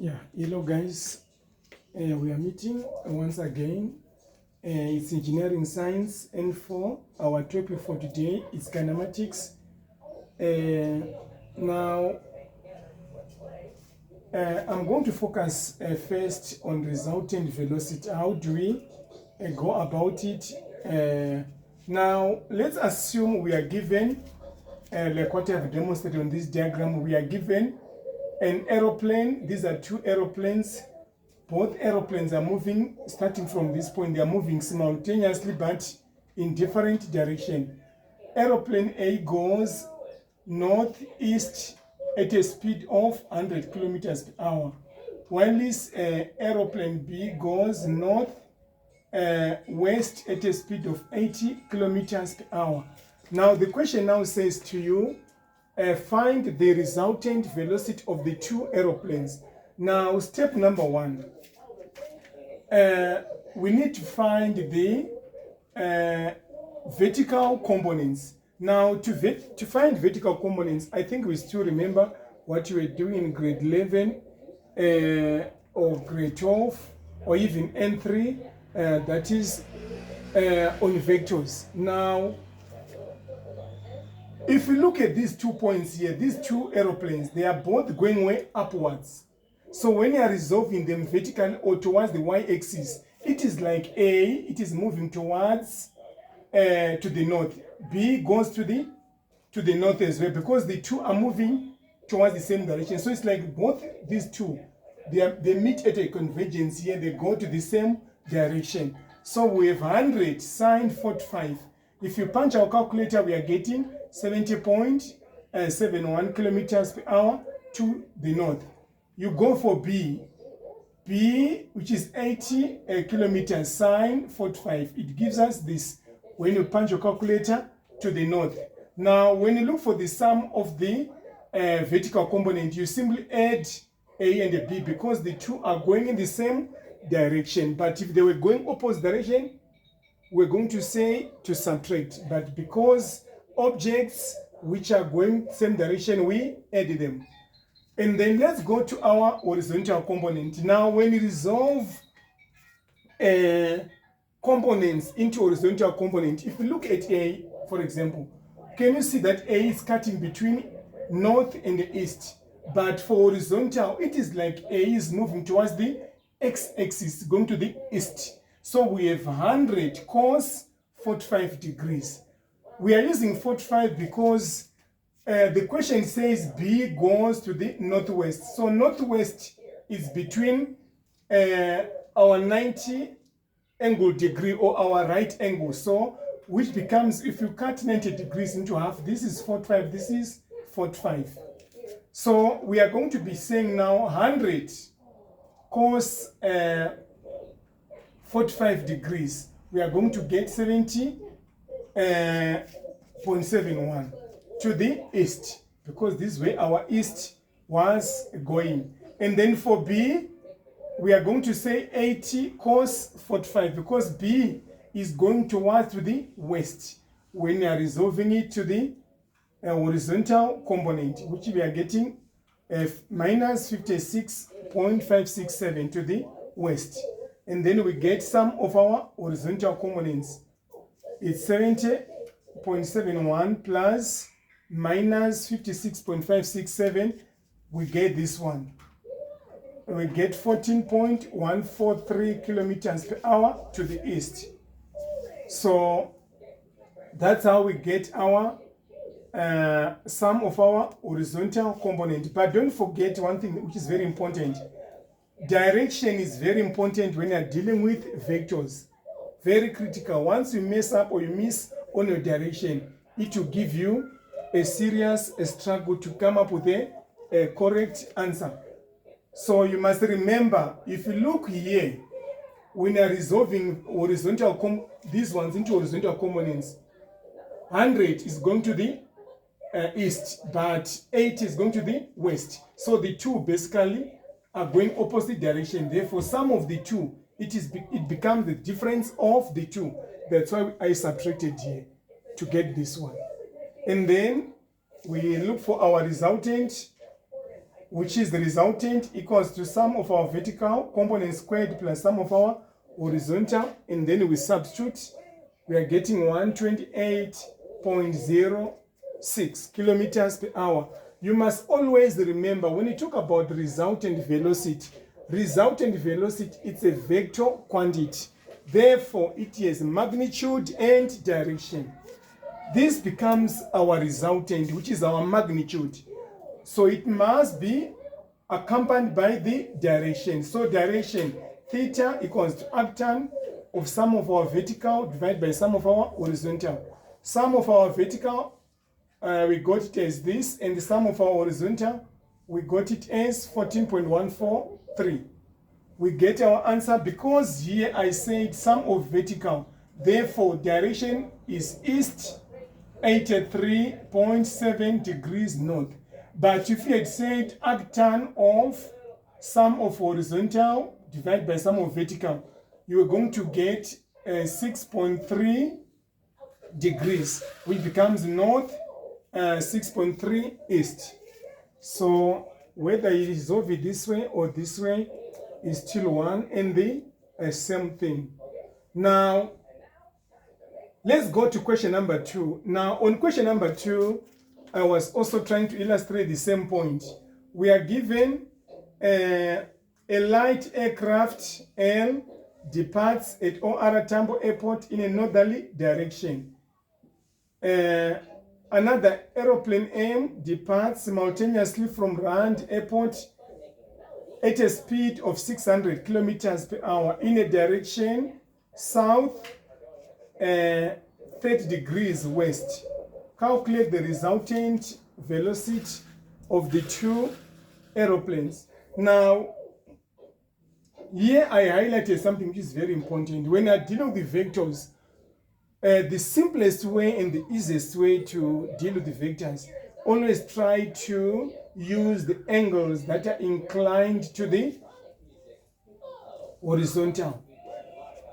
Yeah, hello guys. We are meeting once again. It's engineering science, and for our topic for today is kinematics. Now, I'm going to focus first on resultant velocity. How do we go about it? Now, let's assume we are given, like what I have demonstrated on this diagram, we are given an aeroplane. These are two aeroplanes. Both aeroplanes are moving, starting from this point, they are moving simultaneously but in different direction. Aeroplane A goes northeast at a speed of 100 kilometers per hour, while this aeroplane B goes north west at a speed of 80 kilometers per hour. Now the question now says to you, find the resultant velocity of the two aeroplanes. Now step number one, we need to find the vertical components. Now to find vertical components, I think we still remember what you were doing in grade 11 or grade 12 or even N3, that is on vectors. Now, if we look at these 2 points here, these two aeroplanes, they are both going way upwards. So when you are resolving them vertically or towards the y-axis, it is like A, it is moving towards to the north. B goes to the north as well, because the two are moving towards the same direction. So it's like both these two, they meet at a convergence here, they go to the same direction. So we have 100 sine 45. If you punch our calculator, we are getting 70.71 kilometers per hour to the north. You go for B, which is 80 kilometers sine 45. It gives us this when you punch your calculator to the north. Now, when you look for the sum of the vertical component, you simply add A and a B because the two are going in the same direction. But if they were going opposite direction, we're going to say to subtract. But because objects which are going same direction, we add them. And then let's go to our horizontal component. Now, when you resolve components into horizontal component, if you look at A, for example, can you see that A is cutting between north and the east? But for horizontal, it is like A is moving towards the x-axis, going to the east. So we have 100 cos 45 degrees. We are using 45 because the question says B goes to the northwest. So northwest is between our 90 angle degree or our right angle. So which becomes, if you cut 90 degrees into half, this is 45, this is 45. So we are going to be saying now 100 cos 45 degrees. We are going to get 70.71 to the east, because this way our east was going. And then for B, we are going to say 80 cos 45 because B is going towards to the west when we are resolving it to the horizontal component, which we are getting minus 56.567 to the west. And then we get some of our horizontal components. It's 70.71 plus minus 56.567, we get this one. We get 14.143 kilometers per hour to the east. So that's how we get our sum of our horizontal component. But don't forget one thing which is very important. Direction is very important when you're dealing with vectors. Very critical. Once you mess up or you miss on your direction, it will give you a serious struggle to come up with a correct answer. So you must remember, if you look here, when you're resolving horizontal these ones into horizontal components, 100 is going to the east, but 80 is going to the west. So the two basically are going opposite direction. Therefore, sum of the two, it becomes the difference of the two. That's why I subtracted here to get this one. And then we look for our resultant which is the resultant, equals to sum of our vertical component squared plus sum of our horizontal, and then we substitute. We are getting 128.06 kilometers per hour. You must always remember, when you talk about resultant velocity, it's a vector quantity. Therefore, it has magnitude and direction. This becomes our resultant, which is our magnitude. So it must be accompanied by the direction. So direction, theta equals to arctan of sum of our vertical divided by sum of our horizontal. Sum of our vertical, we got it as this, and the sum of our horizontal, we got it as 14.143. We get our answer because here I said sum of vertical. Therefore, direction is east, 83.7 degrees north. But if you had said arctan of sum of horizontal divided by sum of vertical, you are going to get 6.3 degrees, which becomes north, 6.3 east. So whether you resolve it this way or this way is still one and the same thing. Now, let's go to question number 2. Now, on question number 2, I was also trying to illustrate the same point. We are given a light aircraft L departs at OR Tambo Airport in a northerly direction. Another aeroplane M departs simultaneously from Rand Airport at a speed of 600 kilometers per hour in a direction south 30 degrees west. Calculate the resultant velocity of the two aeroplanes. Now, here I highlighted something which is very important. When I deal with the vectors, the simplest way and the easiest way to deal with the vectors, always try to use the angles that are inclined to the horizontal.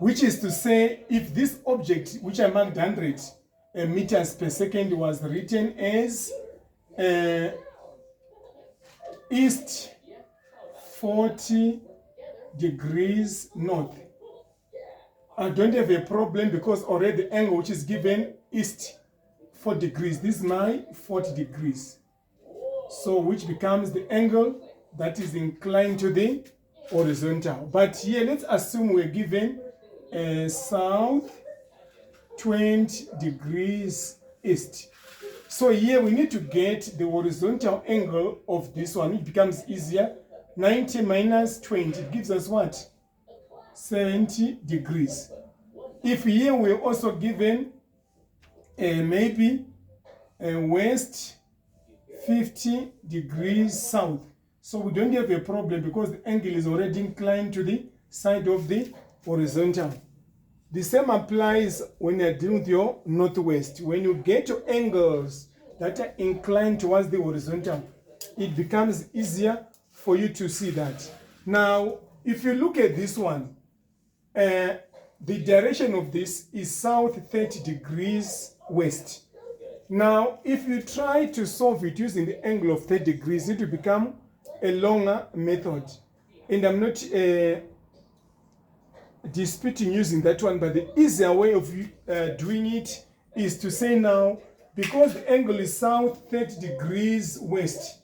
Which is to say, if this object, which I marked 100 meters per second, was written as east 40 degrees north, I don't have a problem because already the angle which is given east 4 degrees. This is my 40 degrees. So which becomes the angle that is inclined to the horizontal. But here, let's assume we're given south 20 degrees east. So here we need to get the horizontal angle of this one. It becomes easier. 90 minus 20 gives us what? 70 degrees. If here we're also given maybe west 50 degrees south. So we don't have a problem because the angle is already inclined to the side of the horizontal. The same applies when you're dealing with your northwest. When you get your angles that are inclined towards the horizontal, it becomes easier for you to see that. Now, if you look at this one, the direction of this is south 30 degrees west. Now, if you try to solve it using the angle of 30 degrees, it will become a longer method. And I'm not disputing using that one, but the easier way of doing it is to say now, because the angle is south 30 degrees west,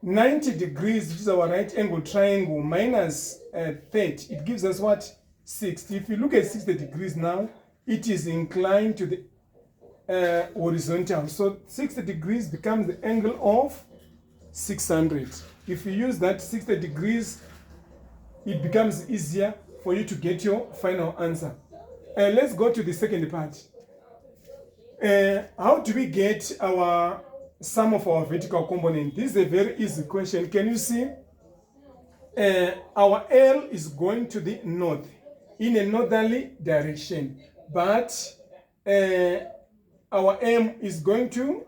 90 degrees, which is our right angle triangle, minus 30, it gives us what? 60. If you look at 60 degrees now, it is inclined to the horizontal. So 60 degrees becomes the angle of 600. If you use that 60 degrees, it becomes easier for you to get your final answer. Let's go to the second part. How do we get our sum of our vertical component? This is a very easy question. Can you see? Our L is going to the north in a northerly direction, but our M is going to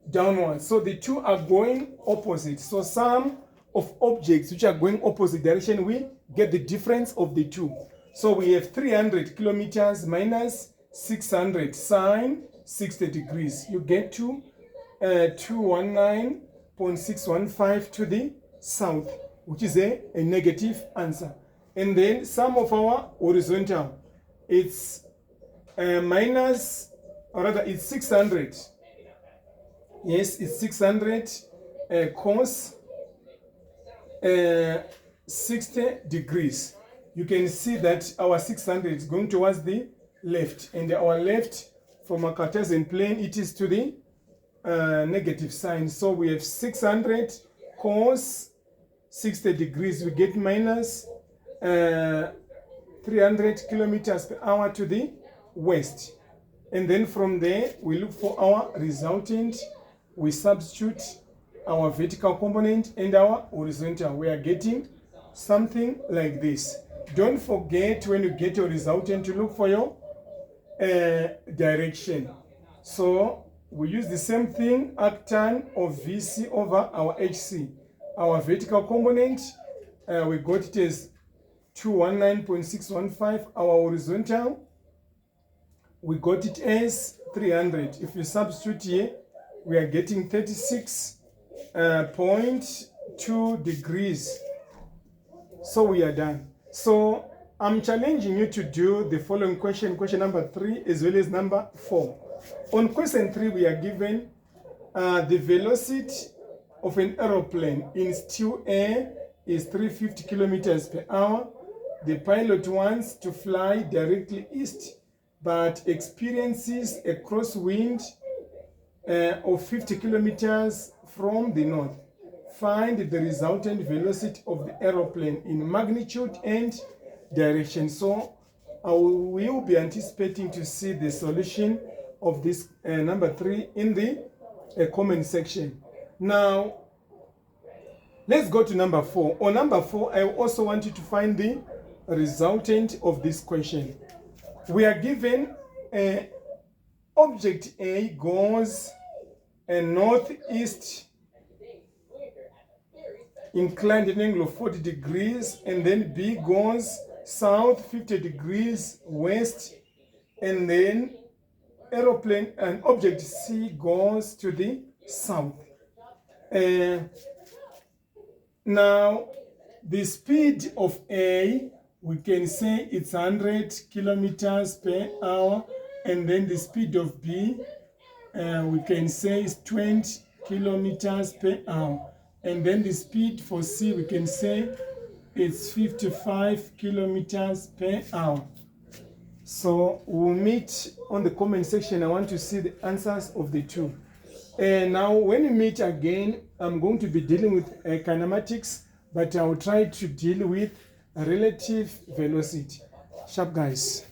downwards. So the two are going opposite. So sum of objects which are going opposite direction, we get the difference of the two. So we have 300 kilometers minus 600 sine 60 degrees. You get to 219 99.615 to the south, which is a negative answer. And then sum of our horizontal, it's minus, or rather it's 600. Yes, it's 600 cos 60 degrees. You can see that our 600 is going towards the left, and our left from a Cartesian plane, it is to the negative sign. So we have 600 cos 60 degrees. We get minus 300 kilometers per hour to the west. And then from there, we look for our resultant. We substitute our vertical component and our horizontal. We are getting something like this. Don't forget, when you get your resultant, to look for your direction. So we use the same thing, arctan of VC over our HC. Our vertical component, we got it as 219.615. Our horizontal, we got it as 300. If you substitute here, we are getting 36.2 degrees. So we are done. So I'm challenging you to do the following question number 3 as well as number 4. On question 3, we are given the velocity of an aeroplane in still air is 350 kilometers per hour. The pilot wants to fly directly east, but experiences a crosswind of 50 kilometers from the north. Find the resultant velocity of the aeroplane in magnitude and direction. So I will be anticipating to see the solution of this number 3 in the comment section. Now, let's go to number 4. On number 4, I also want you to find the resultant of this question. We are given object A goes northeast, inclined at an angle of 40 degrees, and then B goes south 50 degrees west, and then aeroplane and object C goes to the south. Now, the speed of A, we can say it's 100 kilometers per hour, and then the speed of B, we can say is 20 kilometers per hour. And then the speed for C, we can say it's 55 kilometers per hour. So we'll meet on the comment section. I want to see the answers of the two. And now when we meet again, I'm going to be dealing with kinematics, but I'll try to deal with relative velocity. Sharp guys.